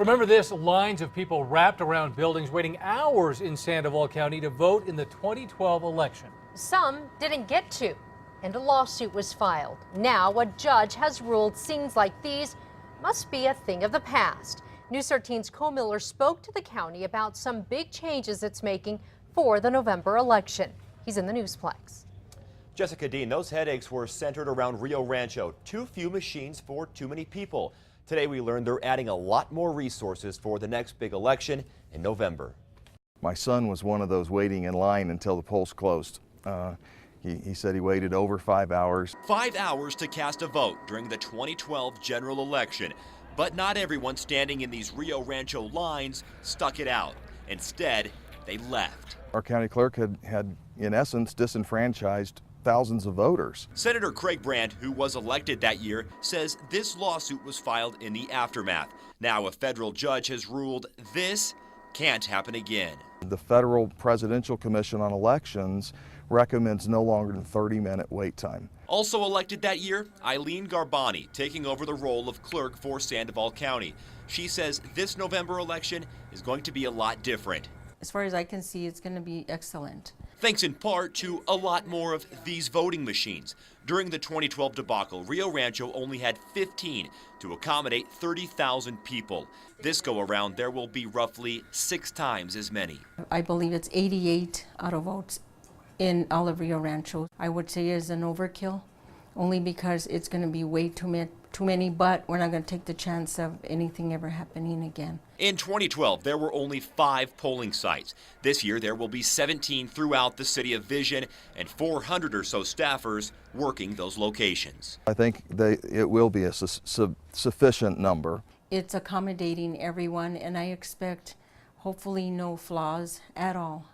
Remember this, lines of people wrapped around buildings waiting hours in Sandoval County to vote in the 2012 election. Some didn't get to, and a lawsuit was filed. Now a judge has ruled scenes like these must be a thing of the past. News 13's Cole Miller spoke to the county about some big changes it's making for the November election. He's in the Newsplex. Jessica Dean, those headaches were centered around Rio Rancho. Too few machines for too many people. Today we learned they're adding a lot more resources for the next big election in November. My son was one of those waiting in line until the polls closed. He said he waited over 5 hours. 5 hours to cast a vote during the 2012 general election. But not everyone standing in these Rio Rancho lines stuck it out. Instead, they left. Our county clerk had in essence disenfranchised thousands of voters. Senator Craig Brandt, who was elected that year, says this lawsuit was filed in the aftermath. Now a federal judge has ruled this can't happen again. The Federal Presidential Commission on Elections recommends no longer than 30-minute wait time. Also elected that year, Eileen Garbani, taking over the role of clerk for Sandoval County. She says this November election is going to be a lot different. As far as I can see, it's going to be excellent. Thanks in part to a lot more of these voting machines. During the 2012 debacle, Rio Rancho only had 15 to accommodate 30,000 people. This go around, there will be roughly 6 times as many. I believe it's 88 auto votes in all of Rio Rancho. I would say is an overkill, only because it's going to be way too many, but we're not going to take the chance of anything ever happening again. In 2012, there were only 5 polling sites. This year, there will be 17 throughout the city of Vision and 400 or so staffers working those locations. I think it will be a sufficient number. It's accommodating everyone, and I expect hopefully no flaws at all.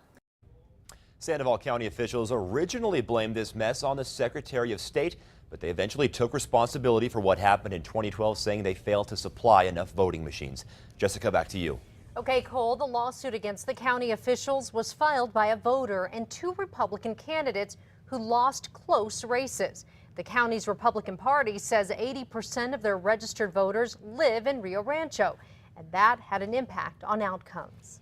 Sandoval County officials originally blamed this mess on the Secretary of State, but they eventually took responsibility for what happened in 2012, saying they failed to supply enough voting machines. Jessica, back to you. Okay, Cole, the lawsuit against the county officials was filed by a voter and 2 Republican candidates who lost close races. The county's Republican Party says 80% of their registered voters live in Rio Rancho, and that had an impact on outcomes.